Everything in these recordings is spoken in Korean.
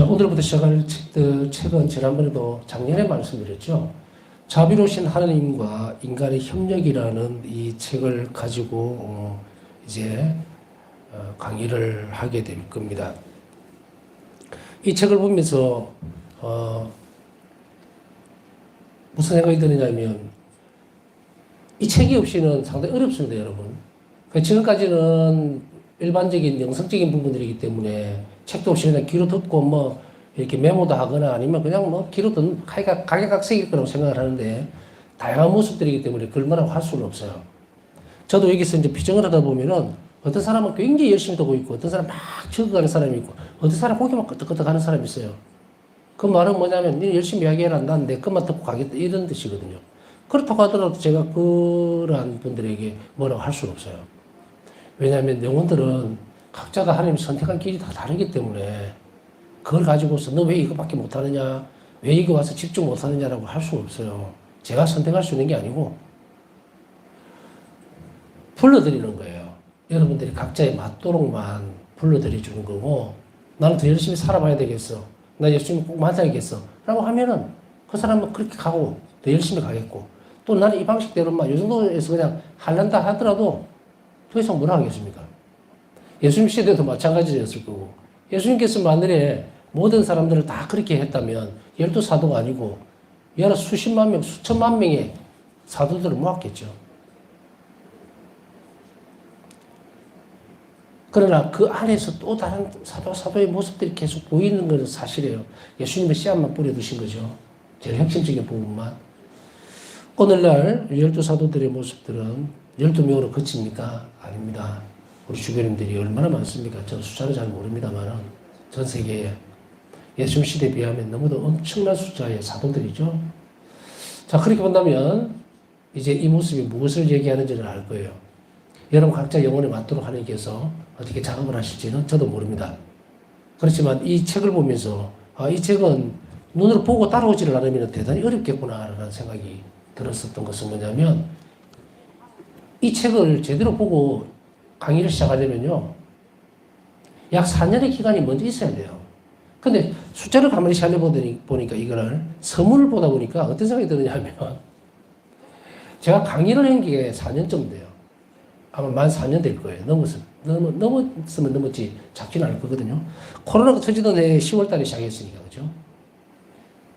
오늘부터 시작할 책은 지난번에도 작년에 말씀드렸죠. 자비로우신 하나님과 인간의 협력이라는 이 책을 가지고 이제 강의를 하게 될 겁니다. 이 책을 보면서 무슨 생각이 드느냐면 이 책이 없이는 상당히 어렵습니다, 여러분. 지금까지는 일반적인 영성적인 부분들이기 때문에 책도 없이 그냥 귀로 듣고 뭐 이렇게 메모도 하거나 아니면 그냥 뭐 귀로 듣는 각양각색일 거라고 생각을 하는데 다양한 모습들이기 때문에 그걸 뭐라고 할 수는 없어요. 저도 여기서 이제 비정을 하다 보면은 어떤 사람은 굉장히 열심히 듣고 있고 어떤 사람은 막 적어가는 사람이 있고 어떤 사람은 고개만 끄덕끄덕 하는 사람이 있어요. 그 말은 뭐냐면 니 열심히 이야기해라. 난 내 것만 듣고 가겠다. 이런 뜻이거든요. 그렇다고 하더라도 제가 그러한 분들에게 뭐라고 할 수는 없어요. 왜냐하면 영혼들은 각자가 하나님이 선택한 길이 다 다르기 때문에 그걸 가지고서 너 왜 이거밖에 못하느냐, 왜 이거 와서 집중 못하느냐라고 할 수는 없어요. 제가 선택할 수 있는 게 아니고 불러드리는 거예요. 여러분들이 각자의 맞도록만 불러드려 주는 거고 나는 더 열심히 살아봐야 되겠어. 나 열심히 꼭 만나야겠어. 라고 하면은 그 사람은 그렇게 가고 더 열심히 가겠고 또 나는 이 방식대로만 이 정도에서 그냥 할란다 하더라도 더 이상 뭐라 하겠습니까? 예수님 시대도 마찬가지였을 거고 예수님께서 만일에 모든 사람들을 다 그렇게 했다면 12사도가 아니고 여러 수십만 명, 수천만 명의 사도들을 모았겠죠. 그러나 그 안에서 또 다른 사도의 모습들이 계속 보이는 것은 사실이에요. 예수님의 씨앗만 뿌려두신 거죠. 제일 핵심적인 부분만. 오늘날 12사도들의 모습들은 12명으로 그칩니까? 아닙니다. 우리 주변인들이 얼마나 많습니까? 저 숫자를 잘 모릅니다만 전 세계에 예수님 시대에 비하면 너무도 엄청난 숫자의 사도들이죠. 자, 그렇게 본다면 이제 이 모습이 무엇을 얘기하는지를 알 거예요. 여러분 각자 영혼에 맞도록 하나님께서 어떻게 작업을 하실지는 저도 모릅니다. 그렇지만 이 책을 보면서 이 책은 눈으로 보고 따라오지를 않으면 대단히 어렵겠구나라는 생각이 들었었던 것은 뭐냐면 이 책을 제대로 보고 강의를 시작하려면요. 약 4년의 기간이 먼저 있어야 돼요. 근데 숫자를 가만히 살려보니까 이거를 서문을 보다 보니까 어떤 생각이 드느냐 하면 제가 강의를 한 게 4년쯤 돼요. 아마 만 4년 될 거예요. 넘었으면 넘었지 잡지는 않을 거거든요. 코로나가 터지던 해 10월 달에 시작했으니까, 그죠?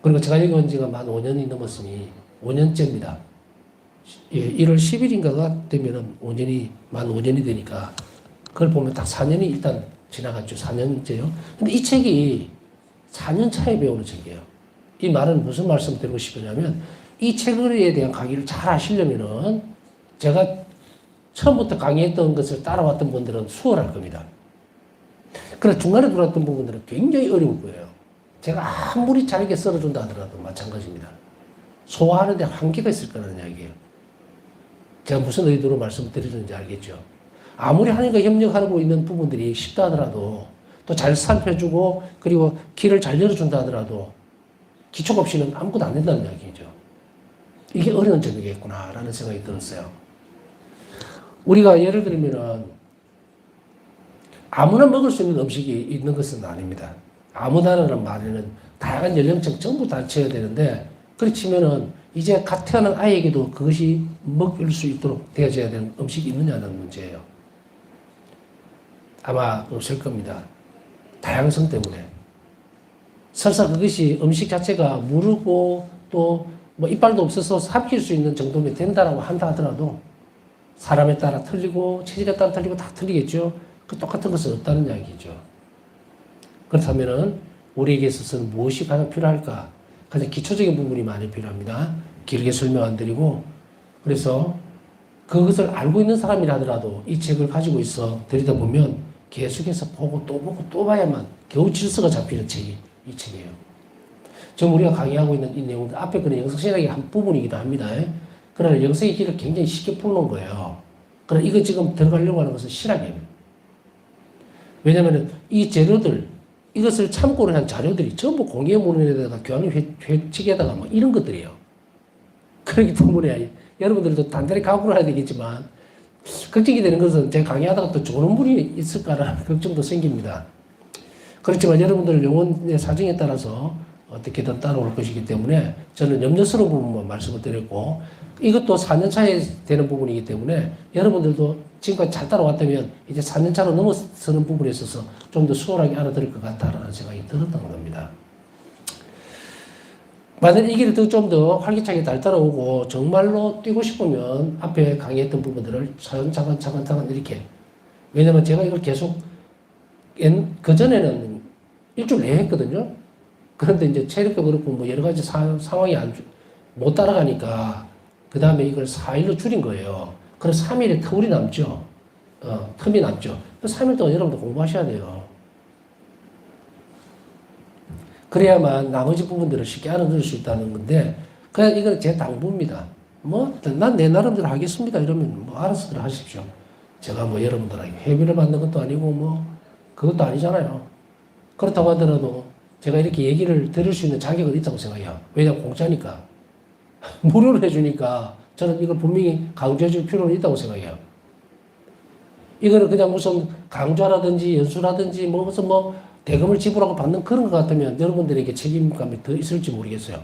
그리고 제가 여기 온 지가 만 5년이 넘었으니 5년째입니다. 예, 1월 10일인가가 되면은 만 5년이 되니까 그걸 보면 딱 4년이 일단 지나갔죠. 4년째요. 근데 이 책이 4년 차에 배우는 책이에요. 이 말은 무슨 말씀을 드리고 싶으냐면 이 책에 대한 강의를 잘 하시려면은 제가 처음부터 강의했던 것을 따라왔던 분들은 수월할 겁니다. 그러나 중간에 들어왔던 부분들은 굉장히 어려울 거예요. 제가 아무리 잘게 썰어준다 하더라도 마찬가지입니다. 소화하는 데 한계가 있을 거라는 이야기예요. 제가 무슨 의도로 말씀을 드리는지 알겠죠? 아무리 하나님과 협력하고 있는 부분들이 쉽다 하더라도 또 잘 살펴주고 그리고 길을 잘 열어준다 하더라도 기초가 없이는 아무것도 안 된다는 이야기죠. 이게 어려운 점이겠구나라는 생각이 들었어요. 우리가 예를 들면은 아무나 먹을 수 있는 음식이 있는 것은 아닙니다. 아무나라는 말에는 다양한 연령층 전부 다 채워야 되는데 그렇지만은 이제 갓 태어난 아이에게도 그것이 먹을 수 있도록 되어져야 되는 음식이 있느냐는 문제예요. 아마 없을 겁니다. 다양성 때문에. 설사 그것이 음식 자체가 무르고 또 뭐 이빨도 없어서 삼킬 수 있는 정도면 된다라고 한다 하더라도 사람에 따라 틀리고 체질에 따라 틀리고 다 틀리겠죠. 그 똑같은 것은 없다는 이야기죠. 그렇다면은 우리에게 있어서는 무엇이 가장 필요할까? 가장 기초적인 부분이 많이 필요합니다. 길게 설명 안 드리고 그래서 그것을 알고 있는 사람이라더라도 이 책을 가지고 있어 들여다보면 계속해서 보고 또 봐야만 겨우 질서가 잡히는 책이 이 책이에요. 지금 우리가 강의하고 있는 이 내용들 앞에 그런 영성신학의 한 부분이기도 합니다. 그러나 영성의 길을 굉장히 쉽게 풀는 거예요. 그러나 이거 지금 들어가려고 하는 것은 신학이에요. 왜냐하면 이 재료들 이것을 참고를 한 자료들이 전부 공예문헌에다가 교환 회칙에다가 뭐 이런 것들이에요. 그렇기 때문에 여러분들도 단단히 각오를 해야 되겠지만 걱정이 되는 것은 제가 강의하다가 또 좋은 분이 있을까라는 걱정도 생깁니다. 그렇지만 여러분들 영혼의 사정에 따라서 어떻게든 따라올 것이기 때문에 저는 염려스러운 부분만 말씀을 드렸고, 이것도 4년 차에 되는 부분이기 때문에 여러분들도 지금까지 잘 따라왔다면 이제 4년 차로 넘어서는 부분에 있어서 좀 더 수월하게 알아들을 것 같다라는 생각이 들었던 겁니다. 만약 이 길을 좀 더 활기차게 잘 따라오고 정말로 뛰고 싶으면 앞에 강의했던 부분들을 차근차근 이렇게, 왜냐면 제가 이걸 계속 그전에는 일주일 내에 했거든요. 그런데 이제 체력도 그렇고 뭐 여러 가지 상황이 못 따라가니까 그 다음에 이걸 4일로 줄인 거예요. 그래서 3일에 터울이 남죠. 틈이 남죠. 3일 동안 여러분들 공부하셔야 돼요. 그래야만 나머지 부분들을 쉽게 알아들을 수 있다는 건데, 그냥 이건 제 당부입니다. 난 내 나름대로 하겠습니다. 이러면 알아서들 하십시오. 제가 여러분들에게 회비를 받는 것도 아니고 그것도 아니잖아요. 그렇다고 하더라도 제가 이렇게 얘기를 들을 수 있는 자격은 있다고 생각해요. 왜냐하면 공짜니까. 무료로 해주니까 저는 이걸 분명히 강조해 줄 필요는 있다고 생각해요. 이거는 그냥 무슨 강좌라든지 연수라든지 무슨 대금을 지불하고 받는 그런 것 같으면 여러분들에게 책임감이 더 있을지 모르겠어요.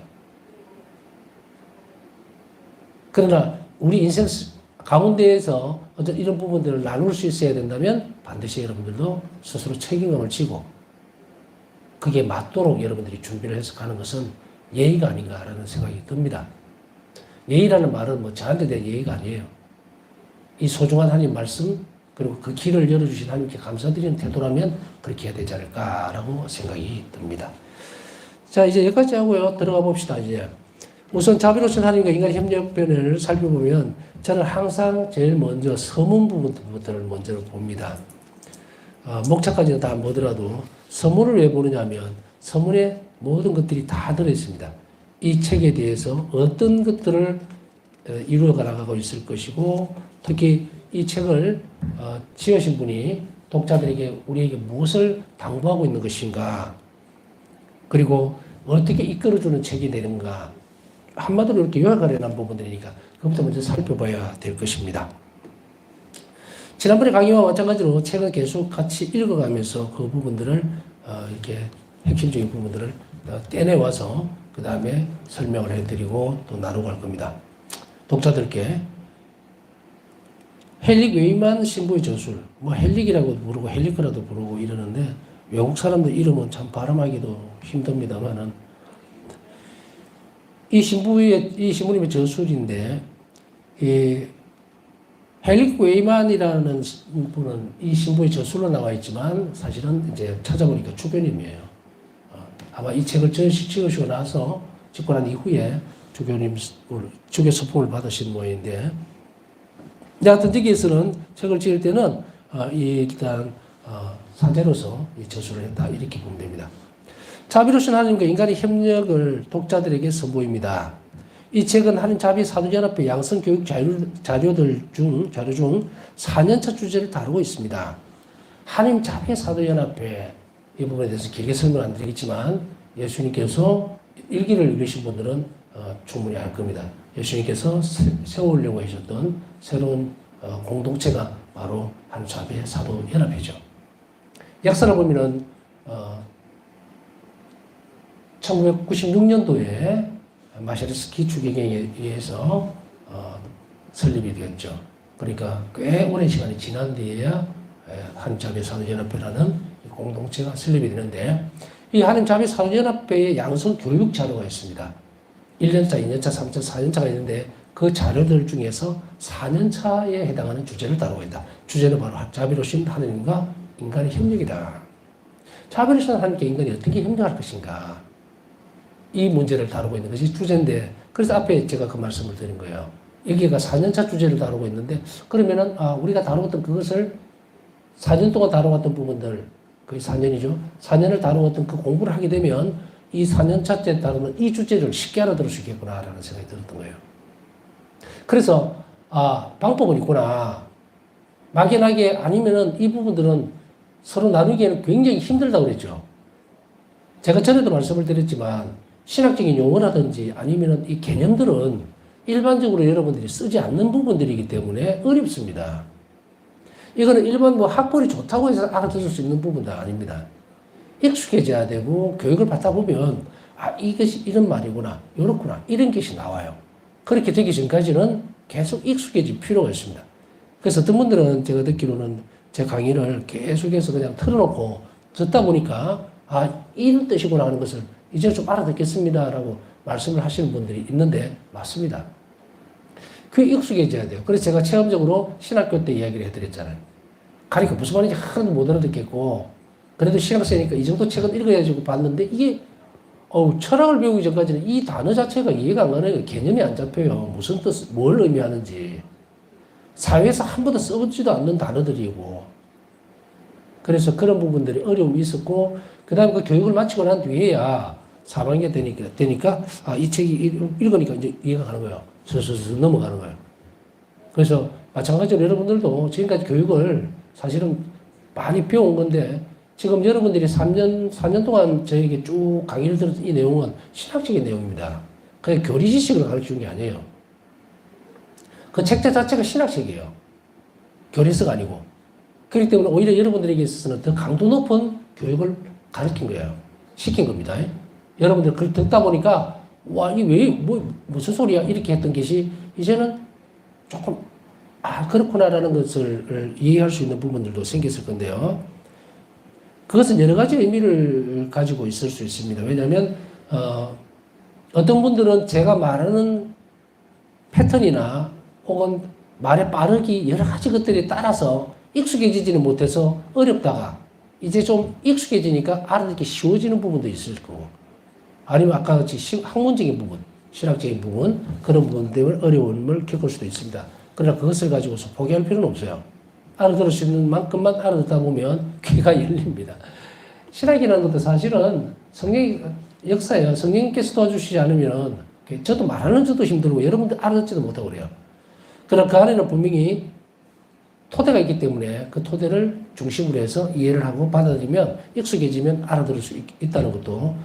그러나 우리 인생 가운데에서 어떤 이런 부분들을 나눌 수 있어야 된다면 반드시 여러분들도 스스로 책임감을 지고 그게 맞도록 여러분들이 준비를 해서 가는 것은 예의가 아닌가라는 생각이 듭니다. 예의라는 말은 저한테 대한 예의가 아니에요. 이 소중한 하나님 말씀, 그리고 그 길을 열어주신 하나님께 감사드리는 태도라면 그렇게 해야 되지 않을까라고 생각이 듭니다. 자, 이제 여기까지 하고요. 들어가 봅시다, 이제. 우선 자비로우신 하나님과 인간 협력변을 살펴보면 저는 항상 제일 먼저 서문 부분부터를 먼저 봅니다. 목차까지는 다 뭐더라도 서문을 왜 보느냐 하면 서문에 모든 것들이 다 들어있습니다. 이 책에 대해서 어떤 것들을 이루어 나가고 있을 것이고, 특히 이 책을 지으신 분이 독자들에게 우리에게 무엇을 당부하고 있는 것인가, 그리고 어떻게 이끌어주는 책이 되는가, 한마디로 이렇게 요약하려는 부분들이니까 그것부터 먼저 살펴봐야 될 것입니다. 지난번에 강의와 마찬가지로 책을 계속 같이 읽어가면서 그 부분들을 이렇게 핵심적인 부분들을 떼내와서 그 다음에 설명을 해드리고 또 나누고 할 겁니다. 독자들께 헬릭 웨이만 신부의 저술, 헬릭이라고 부르고 헬리크라도 부르고 이러는데 외국 사람들 이름은 참 발음하기도 힘듭니다만은 이 신부님의 저술인데, 이 헬릭 웨이만이라는 분은 이 신부의 저술로 나와 있지만 사실은 이제 찾아보니까 주교님이에요. 아마 이 책을 찍으시고 나서 찍고 난 이후에 주교 서품을 받으신 모양인데, 하여튼 여기에서는 책을 찍을 때는 일단 사제로서 이 저술을 했다 이렇게 보면 됩니다. 자비로우신 하나님과 인간의 협력을 독자들에게 선보입니다. 이 책은 하나님 자비 사도연합회 양성교육 자료 중 4년차 주제를 다루고 있습니다. 하나님 자비 사도연합회 이 부분에 대해서 길게 설명 안 드리겠지만 예수님께서 일기를 읽으신 분들은 충분히 알 겁니다. 예수님께서 세우려고 하셨던 새로운 공동체가 바로 하나님 자비 사도연합회죠. 역사를 보면은 1996년도에 마샤르스키 주교경에 의해서 설립이 되었죠. 그러니까 꽤 오랜 시간이 지난 뒤에야 한자비 사도연합회라는 공동체가 설립이 되는데, 이 한자비 사도연합회의 양성 교육 자료가 있습니다. 1년차, 2년차, 3년차, 4년차가 있는데 그 자료들 중에서 4년차에 해당하는 주제를 다루고 있다. 주제는 바로 자비로우신 하나님과 인간의 협력이다. 자비로우신 하나님께 인간이 어떻게 협력할 것인가, 이 문제를 다루고 있는 것이 주제인데, 그래서 앞에 제가 그 말씀을 드린 거예요. 여기가 4년차 주제를 다루고 있는데, 그러면은 우리가 다루었던 그것을 4년 동안 다루었던 부분들, 거의 4년이죠. 4년을 다루었던 그 공부를 하게 되면 이 4년차 때 다루는 이 주제를 쉽게 알아들을 수 있겠구나라는 생각이 들었던 거예요. 그래서 방법은 있구나. 막연하게 아니면은 이 부분들은 서로 나누기에는 굉장히 힘들다고 그랬죠. 제가 전에도 말씀을 드렸지만 신학적인 용어라든지 아니면은 이 개념들은 일반적으로 여러분들이 쓰지 않는 부분들이기 때문에 어렵습니다. 이거는 일반 학벌이 좋다고 해서 알아들을 수 있는 부분도 아닙니다. 익숙해져야 되고 교육을 받다 보면 이것이 이런 말이구나, 이렇구나, 이런 것이 나와요. 그렇게 되기 전까지는 계속 익숙해질 필요가 있습니다. 그래서 어떤 분들은 제가 듣기로는 제 강의를 계속해서 그냥 틀어놓고 듣다 보니까 이런 뜻이구나 하는 것을 이제 좀 알아듣겠습니다라고 말씀을 하시는 분들이 있는데 맞습니다. 그게 익숙해져야 돼요. 그래서 제가 체험적으로 신학교 때 이야기를 해드렸잖아요. 가니까 무슨 말인지 하나도 못 알아듣겠고 그래도 신학생이니까 이 정도 책은 읽어야지 봤는데 이게 철학을 배우기 전까지는 이 단어 자체가 이해가 안 가는 거예요. 개념이 안 잡혀요. 무슨 뜻, 뭘 의미하는지. 사회에서 한 번도 써보지도 않는 단어들이고. 그래서 그런 부분들이 어려움이 있었고, 그 다음에 그 교육을 마치고 난 뒤에야 4학년 되니까, 이 책이 읽으니까 이제 이해가 가는 거예요. 스스스 넘어가는 거예요. 그래서 마찬가지로 여러분들도 지금까지 교육을 사실은 많이 배운 건데, 지금 여러분들이 4년 동안 저에게 쭉 강의를 들었던 이 내용은 신학적인 내용입니다. 그냥 교리 지식을 가르치는 게 아니에요. 그 책자 자체가 신학책이에요. 교리서가 아니고. 그렇기 때문에 오히려 여러분들에게 있어서는 더 강도 높은 교육을 가르친 거예요. 시킨 겁니다. 여러분들 그걸 듣다 보니까, 이게 무슨 소리야? 이렇게 했던 것이 이제는 조금, 그렇구나라는 것을 이해할 수 있는 부분들도 생겼을 건데요. 그것은 여러 가지 의미를 가지고 있을 수 있습니다. 왜냐하면 어떤 분들은 제가 말하는 패턴이나 혹은 말의 빠르기 여러 가지 것들에 따라서 익숙해지지는 못해서 어렵다가 이제 좀 익숙해지니까 알아듣기 쉬워지는 부분도 있을 거고 아니면 아까 같이 학문적인 부분, 신학적인 부분 그런 부분 때문에 어려움을 겪을 수도 있습니다. 그러나 그것을 가지고서 포기할 필요는 없어요. 알아들을 수 있는 만큼만 알아듣다 보면 귀가 열립니다. 신학이라는 것도 사실은 성령의 역사예요. 성령님께서 도와주시지 않으면 저도 말하는 저도 힘들고 여러분들 알아듣지도 못하고 그래요. 그러나 그 안에는 분명히 토대가 있기 때문에 그 토대를 중심으로 해서 이해를 하고 받아들이면 익숙해지면 알아들을 수 있다는 것도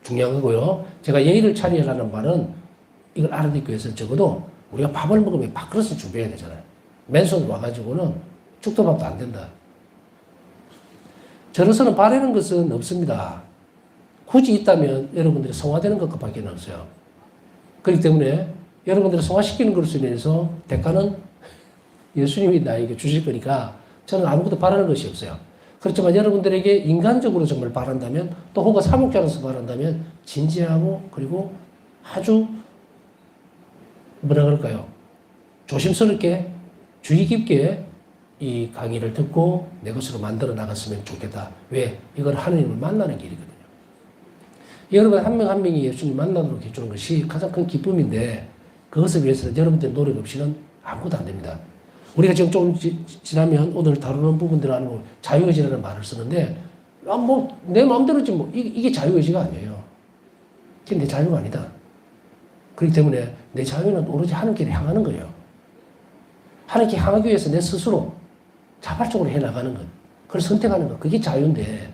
중요한 거고요. 제가 예의를 차리라는 말은 이걸 알아듣기 위해서 적어도 우리가 밥을 먹으면 밥그릇을 준비해야 되잖아요. 맨손으로 와가지고는 죽도밥도 안 된다. 저로서는 바라는 것은 없습니다. 굳이 있다면 여러분들이 성화되는 것밖에 없어요. 그렇기 때문에 여러분들을 성화시키는 것으로 인해서 대가는 예수님이 나에게 주실 거니까 저는 아무것도 바라는 것이 없어요. 그렇지만 여러분들에게 인간적으로 정말 바란다면 또 혹은 사목자로서 바란다면 진지하고 그리고 아주 뭐라 그럴까요? 조심스럽게 주의 깊게 이 강의를 듣고 내 것으로 만들어 나갔으면 좋겠다. 왜? 이건 하나님을 만나는 길이거든요. 여러분 한 명 한 명이 예수님 만나도록 해주는 것이 가장 큰 기쁨인데 그것을 위해서는 여러분들 노력 없이는 아무것도 안 됩니다. 우리가 지금 좀 지나면 오늘 다루는 부분들 하는 자유의지라는 말을 쓰는데 내 마음대로지 이게 자유의지가 아니에요. 그게 내 자유가 아니다. 그렇기 때문에 내 자유는 오로지 하나님께 향하는 거예요. 하나님께 향하기 위해서 내 스스로 자발적으로 해나가는 것. 그걸 선택하는 것. 그게 자유인데,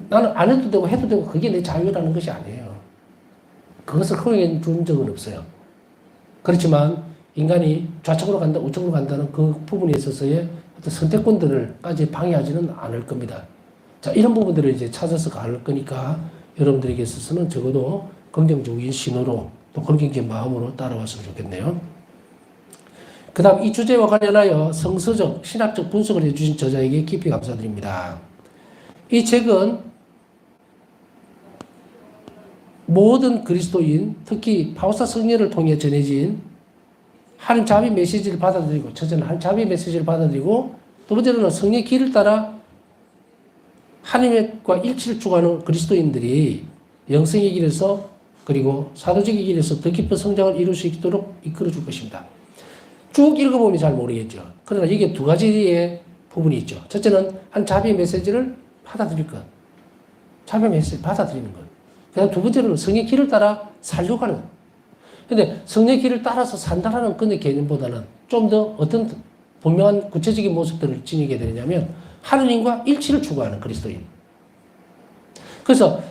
나는 안 해도 되고 해도 되고 그게 내 자유라는 것이 아니에요. 그것을 허용해 준 적은 없어요. 그렇지만 인간이 좌측으로 간다, 우측으로 간다는 그 부분에 있어서의 어떤 선택권들을까지 방해하지는 않을 겁니다. 자, 이런 부분들을 이제 찾아서 갈 거니까 여러분들에게 있어서는 적어도 긍정적인 신호로 또 긍정적인 마음으로 따라왔으면 좋겠네요. 그 다음 이 주제와 관련하여 성서적, 신학적 분석을 해주신 저자에게 깊이 감사드립니다. 이 책은 모든 그리스도인, 특히 파우사 성령을 통해 전해진 하나님 자비 메시지를 받아들이고, 첫째는 하나님 자비 메시지를 받아들이고, 두 번째로는 성령의 길을 따라 하나님과 일치를 추구하는 그리스도인들이 영성의 길에서 그리고 사도적인 길에서 더 깊은 성장을 이룰 수 있도록 이끌어 줄 것입니다. 쭉 읽어보면 잘 모르겠죠. 그러나 이게 두 가지의 부분이 있죠. 첫째는 한 자비의 메시지를 받아들일 것. 자비의 메시지를 받아들이는 것. 그 다음 두 번째로는 성의 길을 따라 살려고 하는 것. 근데 성의 길을 따라서 산다라는 그 개념보다는 좀 더 어떤 분명한 구체적인 모습들을 지니게 되냐면 하느님과 일치를 추구하는 그리스도인. 그래서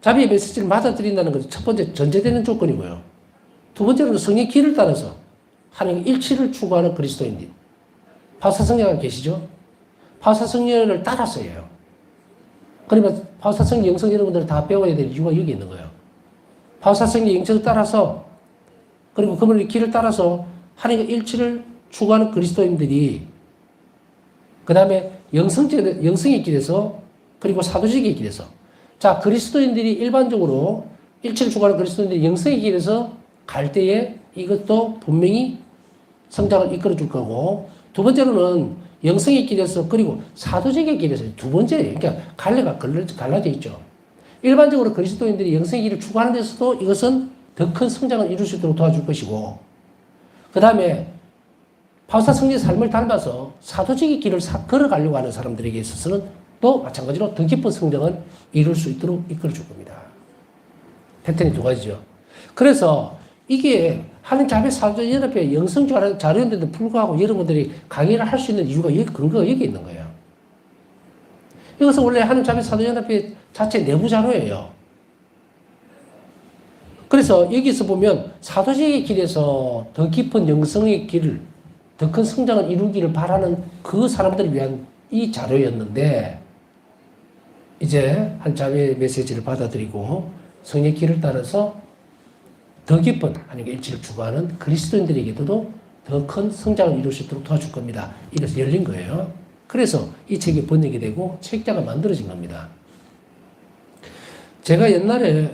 자비의 메시지를 받아들인다는 것이 첫 번째 전제되는 조건이고요. 두 번째로는 성의 길을 따라서 하나님 일치를 추구하는 그리스도인들. 파우사 성령가 계시죠? 파우사 성령을 따라서 해요. 그러면 파우사성리 영성 여러분들은 다 배워야 될 이유가 여기 있는 거예요. 파우사성리 영성을 따라서 그리고 그분의 길을 따라서 하나님과 일치를 추구하는 그리스도인들이 그 다음에 영성의 길에서 그리고 사도직의 길에서 자 그리스도인들이 일반적으로 일치를 추구하는 그리스도인들이 영성의 길에서 갈 때에 이것도 분명히 성장을 이끌어 줄 거고 두 번째로는 영성의 길에서 그리고 사도직의 길에서 두 번째 그러니까 갈래가 갈라져 있죠. 일반적으로 그리스도인들이 영성의 길을 추구하는 데서도 이것은 더 큰 성장을 이룰 수 있도록 도와줄 것이고 그 다음에 바울사 성리의 삶을 닮아서 사도직의 길을 걸어가려고 하는 사람들에게 있어서는 또 마찬가지로 더 깊은 성장을 이룰 수 있도록 이끌어 줄 겁니다. 패턴이 두 가지죠. 그래서 이게 하는 자매 사도연합회 영성 자료인데도 불구하고 여러분들이 강의를 할 수 있는 이유가 근거가 여기 있는 거예요. 이것은 원래 하는 자매 사도연합회 자체 내부 자료예요. 그래서 여기서 보면 사도직의 길에서 더 깊은 영성의 길을 더 큰 성장을 이루기를 바라는 그 사람들을 위한 이 자료였는데 이제 한 자매의 메시지를 받아들이고 성령의 길을 따라서 더 깊은 하나님과 일치를 추구하는 그리스도인들에게도 더 큰 성장을 이룰 수 있도록 도와줄 겁니다. 이래서 열린 거예요. 그래서 이 책이 번역이 되고 책자가 만들어진 겁니다. 제가 옛날에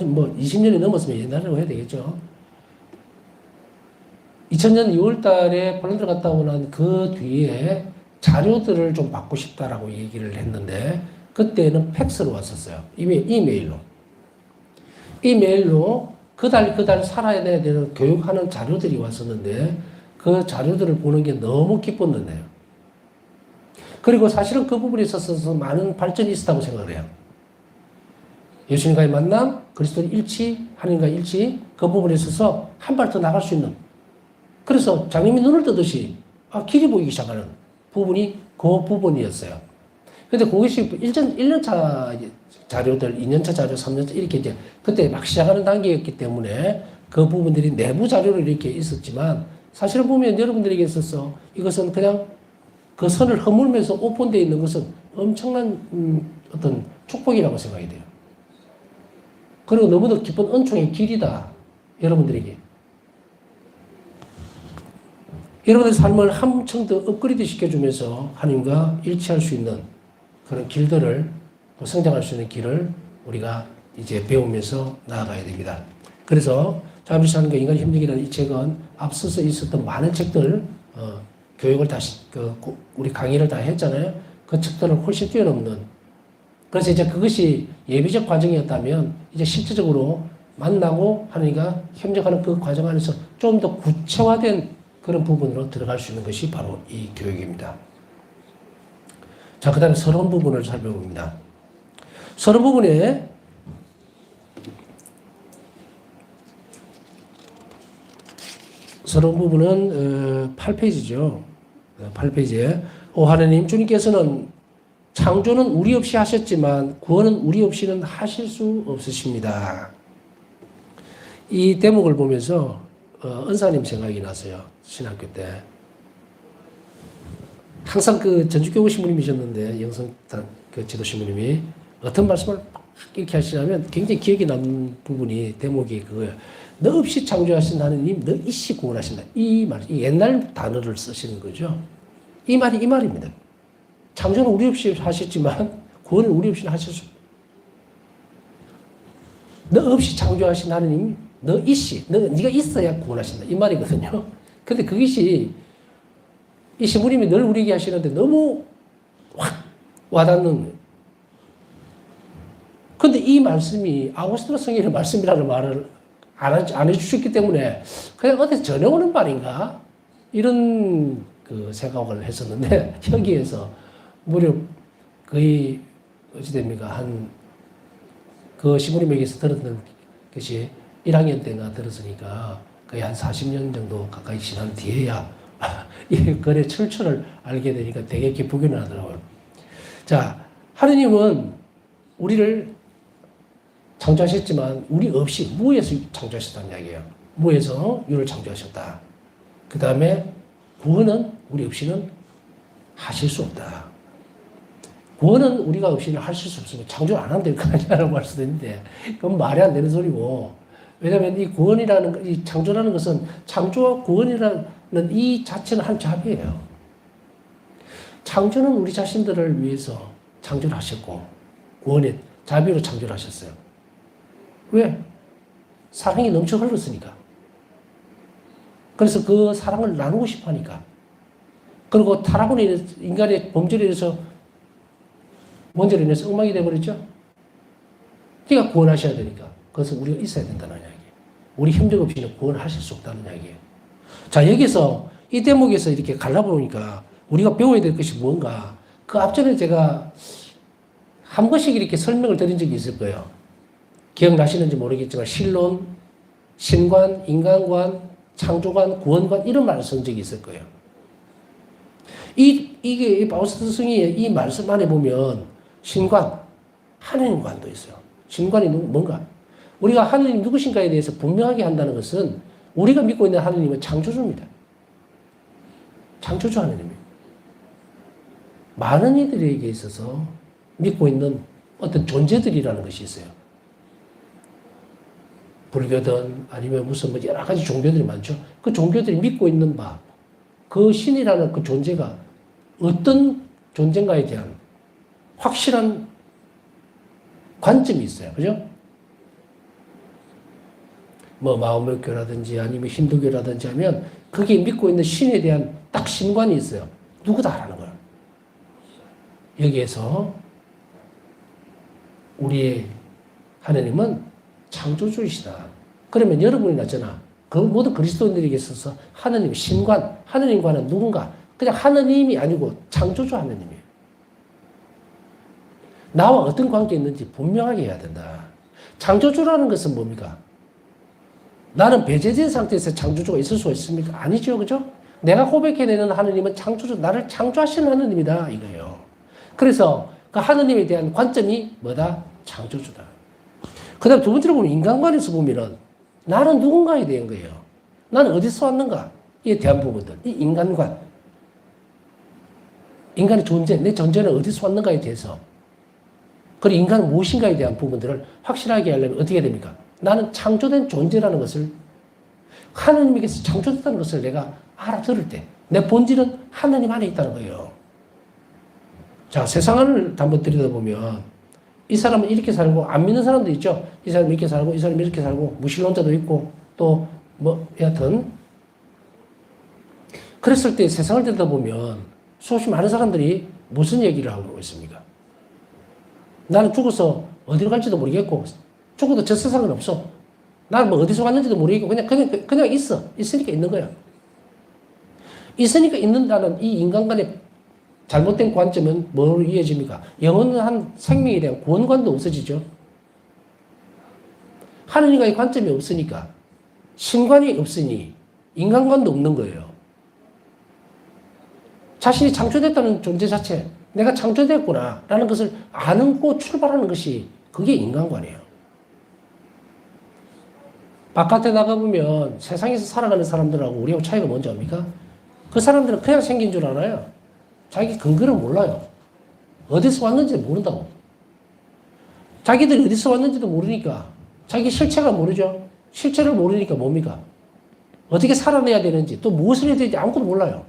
뭐 20년이 넘었으면 옛날이라고 해야 되겠죠. 2000년 6월 달에 폴란드 갔다 오는 그 뒤에 자료들을 좀 받고 싶다라고 얘기를 했는데 그때는 팩스로 왔었어요. 이메일로. 이메일로 그 달 살아야 되는 교육하는 자료들이 왔었는데 그 자료들을 보는 게 너무 기뻤는데요. 그리고 사실은 그 부분에 있어서 많은 발전이 있었다고 생각을 해요. 예수님과의 만남, 그리스도의 일치, 하나님과의 일치, 그 부분에 있어서 한 발 더 나갈 수 있는. 그래서 장님이 눈을 뜨듯이 길이 보이기 시작하는 부분이 그 부분이었어요. 근데 그것이 1년차 자료들, 2년차 자료, 3년차 이렇게 이제 그때 막 시작하는 단계였기 때문에 그 부분들이 내부 자료로 이렇게 있었지만 사실은 보면 여러분들에게 있어서 이것은 그냥 그 선을 허물면서 오픈되어 있는 것은 엄청난 어떤 축복이라고 생각이 돼요. 그리고 너무도 기쁜 은총의 길이다. 여러분들에게. 여러분의 삶을 한층 더 업그레이드 시켜주면서 하나님과 일치할 수 있는 그런 길들을 성장할 수 있는 길을 우리가 이제 배우면서 나아가야 됩니다. 그래서 자비시 하는 게 인간의 힘들기라는 이 책은 앞서서 있었던 많은 책들 교육을 다시 우리 강의를 다 했잖아요. 그 책들을 훨씬 뛰어넘는 그래서 이제 그것이 예비적 과정이었다면 이제 실질적으로 만나고 하나님과 협력하는 그 과정 안에서 좀 더 구체화된 그런 부분으로 들어갈 수 있는 것이 바로 이 교육입니다. 자, 그 다음에 서론 부분을 살펴봅니다. 서론 부분에 서론 부분은 8페이지죠. 8페이지에 오 하나님 주님께서는 창조는 우리 없이 하셨지만 구원은 우리 없이는 하실 수 없으십니다. 이 대목을 보면서 은사님 생각이 났어요. 신학교 때. 항상 그 전주교구 신부님이셨는데 영성단 그 지도 신부님이 어떤 말씀을 이렇게 하시냐면 굉장히 기억에 남는 부분이 대목이 그거예요. 너 없이 창조하신 하느님, 너 이씨 구원하신다. 이 말, 이 옛날 단어를 쓰시는 거죠. 이 말이 이 말입니다. 창조는 우리 없이 하셨지만 구원은 우리 없이 하실 수 없다. 너 없이 창조하신 하느님, 너 이씨, 네가 있어야 구원하신다. 이 말이거든요. 근데 그것이 이 신부님이 늘 우리에게 하시는데 너무 확 와닿는 거예요. 근데 이 말씀이 아고스티노 성인의 말씀이라는 말을 안 해주셨기 때문에 그냥 어디서 전해오는 말인가? 이런 그 생각을 했었는데 여기에서 무려 거의 어찌됩니까? 그 신부님에게서 들었던 것이 1학년 때가 들었으니까 거의 한 40년 정도 가까이 지난 뒤에야 이 글의 출처를 알게 되니까 되게 기쁘기는 하더라고요. 자, 하느님은 우리를 창조하셨지만 우리 없이 무에서 창조하셨다는 이야기예요. 무에서 유를 창조하셨다. 그 다음에 구원은 우리 없이는 하실 수 없다. 구원은 우리가 없이는 하실 수 없으면 창조를 안 하면 될 거 아니냐라고 할 수도 있는데, 그건 말이 안 되는 소리고, 왜냐하면 이 구원이라는, 이 창조라는 것은, 창조와 구원이라는 이 자체는 한 잡이에요. 창조는 우리 자신들을 위해서 창조를 하셨고, 구원의 자비로 창조를 하셨어요. 왜? 사랑이 넘쳐 흘렀으니까. 그래서 그 사랑을 나누고 싶어 하니까. 그리고 타락으로 인해서, 인간의 범죄로 인해서, 원죄로 인해서 엉망이 되어버렸죠? 그러니까 구원하셔야 되니까. 그것은 우리가 있어야 된다는 이야기예요. 우리 힘적 없이는 구원하실 수 없다는 이야기예요. 자, 여기서, 이 대목에서 이렇게 갈라보니까 우리가 배워야 될 것이 뭔가, 그 앞전에 제가 한 번씩 이렇게 설명을 드린 적이 있을 거예요. 기억나시는지 모르겠지만, 신론, 신관, 인간관, 창조관, 구원관, 이런 말을 쓴 적이 있을 거예요. 이게 바우스트 스승이 이 말씀 안에 보면 신관, 하느님관도 있어요. 신관이 뭔가? 우리가 하느님 누구신가에 대해서 분명하게 한다는 것은 우리가 믿고 있는 하느님은 창조주입니다. 창조주 하느님이에요. 많은 이들에게 있어서 믿고 있는 어떤 존재들이라는 것이 있어요. 불교든 아니면 무슨 뭐 여러 가지 종교들이 많죠. 그 종교들이 믿고 있는 바, 그 신이라는 그 존재가 어떤 존재인가에 대한 확실한 관점이 있어요. 그죠? 뭐 마오메교라든지 아니면 힌두교라든지 하면 거기에 믿고 있는 신에 대한 딱 신관이 있어요. 누구다라는 거예요. 여기에서 우리의 하느님은 창조주이시다. 그러면 여러분이 나잖아. 그 모든 그리스도인들에게 있어서 하느님, 신관, 하느님과는 누군가? 그냥 하느님이 아니고 창조주 하느님이에요. 나와 어떤 관계 있는지 분명하게 해야 된다. 창조주라는 것은 뭡니까? 나는 배제된 상태에서 창조주가 있을 수 있습니까? 아니죠. 그죠? 내가 고백해내는 하느님은 창조주, 나를 창조하시는 하느님이다. 이거예요. 그래서 그 하느님에 대한 관점이 뭐다? 창조주다. 그 다음 두 번째로 보면 인간관에서 보면은 나는 누군가에 대한 거예요. 나는 어디서 왔는가? 이에 대한 부분들. 이 인간관. 인간의 존재, 내 존재는 어디서 왔는가에 대해서. 그리고 인간은 무엇인가에 대한 부분들을 확실하게 하려면 어떻게 됩니까? 나는 창조된 존재라는 것을 하느님에게서 창조됐다는 것을 내가 알아들을 때 내 본질은 하느님 안에 있다는 거예요. 자, 세상을 한번 들여다보면 이 사람은 이렇게 살고 안 믿는 사람도 있죠. 이 사람은 이렇게 살고 이 사람은 이렇게 살고 무신론자도 있고 또 뭐 여하튼 그랬을 때 세상을 들여다보면 수없이 많은 사람들이 무슨 얘기를 하고 있습니까? 나는 죽어서 어디로 갈지도 모르겠고 죽어도 저 세상은 없어. 나는 뭐 어디서 왔는지도 모르겠고 그냥 있어. 있으니까 있는 거야. 있으니까 있는다는 이 인간간의 잘못된 관점은 뭐로 이어집니까? 영원한 생명에 대한 구원관도 없어지죠. 하느님과의 관점이 없으니까 신관이 없으니 인간관도 없는 거예요. 자신이 창조됐다는 존재 자체, 내가 창조됐구나 라는 것을 아는고 출발하는 것이 그게 인간관이에요. 바깥에 나가보면 세상에서 살아가는 사람들하고 우리하고 차이가 뭔지 압니까? 그 사람들은 그냥 생긴 줄 알아요. 자기 근거를 몰라요. 어디서 왔는지 모른다고. 자기들이 어디서 왔는지도 모르니까 자기 실체가 모르죠. 실체를 모르니까 뭡니까? 어떻게 살아내야 되는지 또 무엇을 해야 되는지 아무것도 몰라요.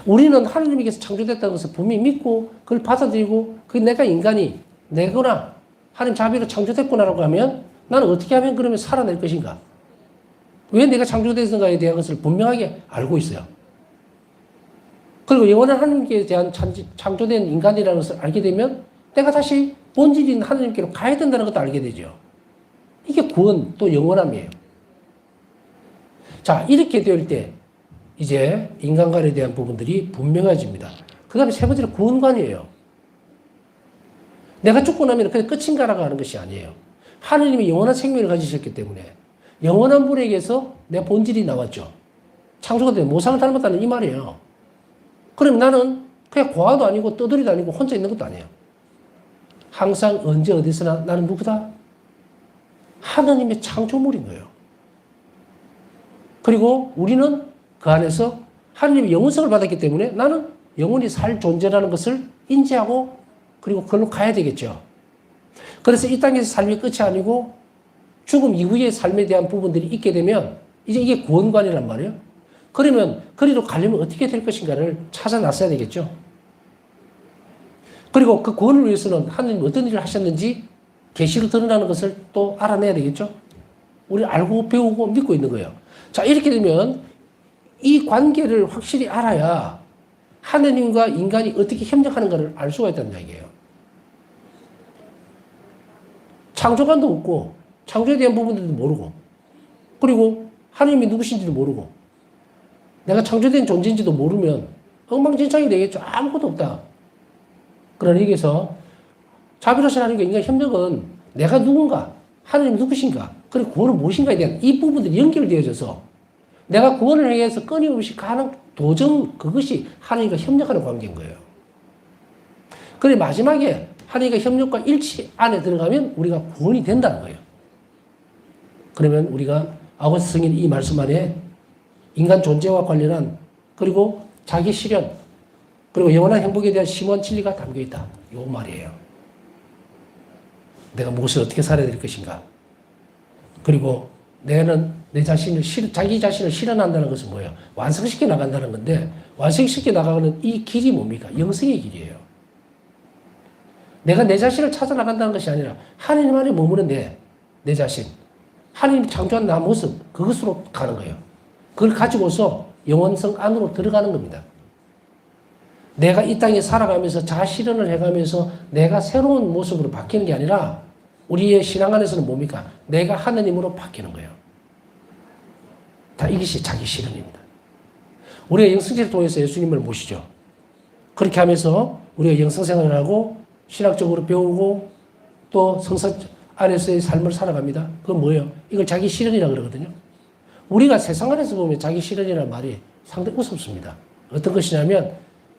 우리는 하나님에게서 창조됐다는 것을 분명히 믿고 그걸 받아들이고 그게 내가 인간이 내거나 하나님 자비로 창조됐구나라고 하면 나는 어떻게 하면 그러면 살아낼 것인가? 왜 내가 창조됐는가에 대한 것을 분명하게 알고 있어요. 그리고 영원한 하나님께 대한 창조된 인간이라는 것을 알게 되면 내가 다시 본질인 하나님께로 가야 된다는 것도 알게 되죠. 이게 구원 또 영원함이에요. 자, 이렇게 될 때 이제 인간관에 대한 부분들이 분명해집니다. 그 다음에 세 번째로 구원관이에요. 내가 죽고 나면 그냥 끝인가라고 하는 것이 아니에요. 하느님이 영원한 생명을 가지셨기 때문에 영원한 분에게서 내 본질이 나왔죠. 창조가 된 모상을 닮았다는 이 말이에요. 그럼 나는 그냥 고아도 아니고 떠돌이도 아니고 혼자 있는 것도 아니에요. 항상 언제 어디서나 나는 누구다? 하느님의 창조물인 거예요. 그리고 우리는 그 안에서 하느님의 영원성을 받았기 때문에 나는 영원히 살 존재라는 것을 인지하고 그리고 그걸로 가야 되겠죠. 그래서 이 땅에서 삶이 끝이 아니고 죽음 이후의 삶에 대한 부분들이 있게 되면 이제 이게 구원관이란 말이에요. 그러면 그리로 가려면 어떻게 될 것인가를 찾아 나서야 되겠죠. 그리고 그 구원을 위해서는 하나님 어떤 일을 하셨는지 계시로 드러나는 것을 또 알아내야 되겠죠. 우리 알고 배우고 믿고 있는 거예요. 자, 이렇게 되면 이 관계를 확실히 알아야 하느님과 인간이 어떻게 협력하는가를 알 수가 있다는 이야기예요. 창조관도 없고 창조에 대한 부분들도 모르고 그리고 하느님이 누구신지도 모르고 내가 창조된 존재인지도 모르면 엉망진창이 되겠죠. 아무것도 없다. 그러나 여기서 자비로신 하나님과 인간의 협력은 내가 누군가, 하느님 누구신가, 그리고 구원은 무엇인가에 대한 이 부분들이 연결되어져서 내가 구원을 위해서 끊임없이 가는 도전, 그것이 하나님과 협력하는 관계인 거예요. 그래 마지막에 하나님과 협력과 일치 안에 들어가면 우리가 구원이 된다는 거예요. 그러면 우리가 아고스트 성인 이 말씀 안에 인간 존재와 관련한 그리고 자기 실현 그리고 영원한 행복에 대한 심오한 진리가 담겨있다. 이 말이에요. 내가 무엇을 어떻게 살아야 될 것인가. 그리고 내는 내 자신을 자기 자신을 실현한다는 것은 뭐예요? 완성시켜 나간다는 건데 완성시켜 나가는 이 길이 뭡니까? 영성의 길이에요. 내가 내 자신을 찾아 나간다는 것이 아니라 하나님 안에 머무는 내 자신, 하나님이 창조한 나 모습 그것으로 가는 거예요. 그걸 가지고서 영원성 안으로 들어가는 겁니다. 내가 이 땅에 살아가면서 자아실현을 해가면서 내가 새로운 모습으로 바뀌는 게 아니라 우리의 신앙 안에서는 뭡니까? 내가 하느님으로 바뀌는 거예요. 다 이것이 자기 실현입니다. 우리가 영성체를 통해서 예수님을 모시죠. 그렇게 하면서 우리가 영성생활을 하고 신학적으로 배우고 또 성사 안에서의 삶을 살아갑니다. 그건 뭐예요? 이걸 자기 실현이라고 그러거든요. 우리가 세상 안에서 보면 자기 실현이라는 말이 상당히 우습습니다. 어떤 것이냐면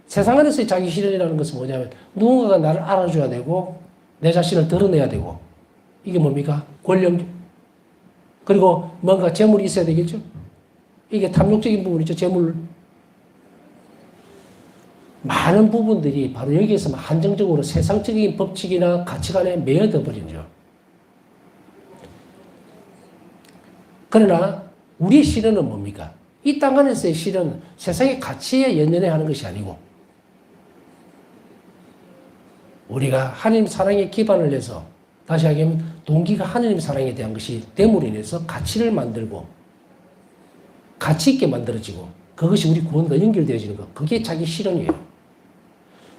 세상 안에서의 자기 실현이라는 것은 뭐냐면 누군가가 나를 알아줘야 되고 내 자신을 드러내야 되고 이게 뭡니까? 권력 그리고 뭔가 재물이 있어야 되겠죠? 이게 탐욕적인 부분이죠. 재물 많은 부분들이 바로 여기에서 한정적으로 세상적인 법칙이나 가치관에 매여져 버리죠. 그러나 우리의 실현은 뭡니까? 이 땅 안에서의 실현은 세상의 가치에 연연해 하는 것이 아니고 우리가 하나님 사랑에 기반을 해서 다시 하면 동기가 하나님 사랑에 대한 것이 됨으로 인해서 가치를 만들고 가치 있게 만들어지고 그것이 우리 구원과 연결되어지는 것. 그게 자기 실현이에요.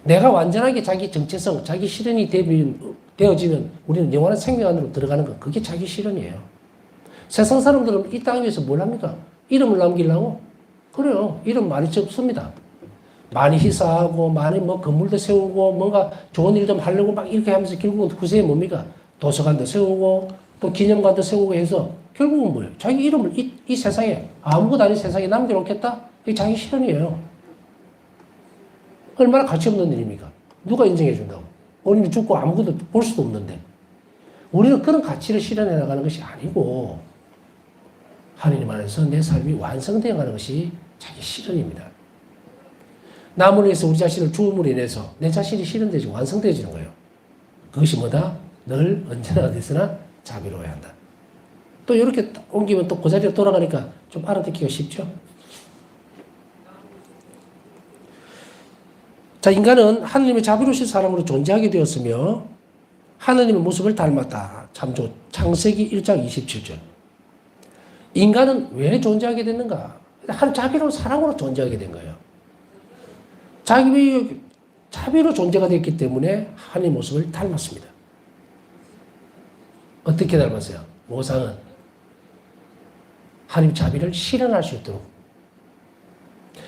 내가 완전하게 자기 정체성, 자기 실현이 되어지면 우리는 영원한 생명 안으로 들어가는 것. 그게 자기 실현이에요. 세상 사람들은 이 땅 위에서 뭘 합니까? 이름을 남기려고? 그래요. 이름 많이 적습니다. 많이 희사하고 많이 뭐 건물도 세우고 뭔가 좋은 일 좀 하려고 막 이렇게 하면서 결국은 그새 뭡니까? 도서관도 세우고 또 기념관도 세우고 해서 결국은 뭐예요? 자기 이름을 이 세상에 아무것도 아닌 세상에 남겨놓겠다? 이게 자기 실현이에요. 얼마나 가치 없는 일입니까? 누가 인정해 준다고? 본인이 죽고 아무것도 볼 수도 없는데 우리는 그런 가치를 실현해 나가는 것이 아니고 하나님 안에서 내 삶이 완성되어 가는 것이 자기 실현입니다. 남을 위해서 우리 자신을 주음으로 인해서 내 자신이 실현되지 완성되어지는 거예요. 그것이 뭐다? 늘 언제나 어디서나 자비로워야 한다. 또 이렇게 옮기면 또 그 자리로 돌아가니까 좀 알아듣기가 쉽죠? 자, 인간은 하느님의 자비로우신 사람으로 존재하게 되었으며 하느님의 모습을 닮았다. 참조 창세기 1장 27절. 인간은 왜 존재하게 됐는가? 한 자비로운 사랑으로 존재하게 된 거예요. 자비로 존재가 됐기 때문에 하나님의 모습을 닮았습니다. 어떻게 닮았어요? 모상은 하나님 자비를 실현할 수 있도록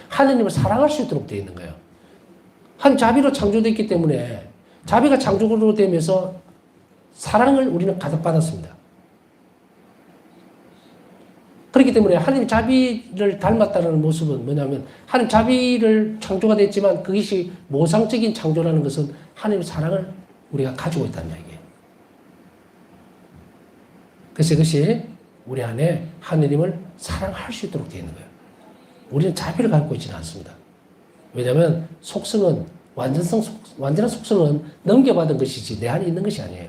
하나님을 사랑할 수 있도록 되어 있는 거예요. 한 자비로 창조됐기 때문에 자비가 창조로 되면서 사랑을 우리는 가득받았습니다. 그렇기 때문에 하나님 자비를 닮았다는 모습은 뭐냐면 하나님 자비를 창조가 됐지만 그것이 모상적인 창조라는 것은 하나님의 사랑을 우리가 가지고 있다는 얘기예요. 그래서 이것이 우리 안에 하느님을 사랑할 수 있도록 되어 있는 거예요. 우리는 자비를 갖고 있지는 않습니다. 왜냐하면 속성은 완전한 속성은 넘겨받은 것이지 내 안에 있는 것이 아니에요.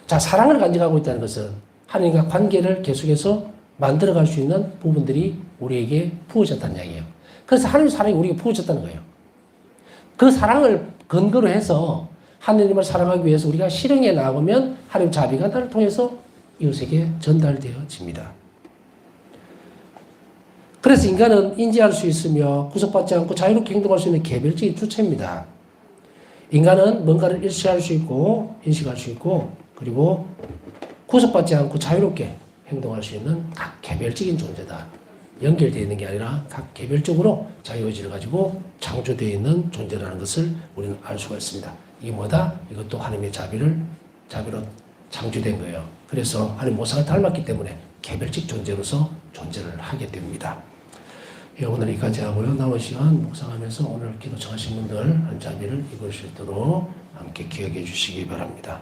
자, 사랑을 간직하고 있다는 것은 하나님과 관계를 계속해서 만들어갈 수 있는 부분들이 우리에게 부어졌다는 이야기예요. 그래서 하나님의 사랑이 우리에게 부어졌다는 거예요. 그 사랑을 근거로 해서 하나님을 사랑하기 위해서 우리가 실행해 나가면 하나님 자비가 나를 통해서 이웃에게 전달되어집니다. 그래서 인간은 인지할 수 있으며 구속받지 않고 자유롭게 행동할 수 있는 개별적인 주체입니다. 인간은 뭔가를 일시할 수 있고 인식할 수 있고 그리고 구속받지 않고 자유롭게 행동할 수 있는 각 개별적인 존재다. 연결되어 있는 게 아니라 각 개별적으로 자유의지를 가지고 창조되어 있는 존재라는 것을 우리는 알 수가 있습니다. 이게 뭐다? 이것도 하나님의 자비로 창조된 거예요. 그래서 하나님 모상을 닮았기 때문에 개별적 존재로서 존재를 하게 됩니다. 예, 오늘 여기까지 하고요. 남은 시간 묵상하면서 오늘 기도 청하신 분들 한 자리를 입을 수 있도록 함께 기억해 주시기 바랍니다.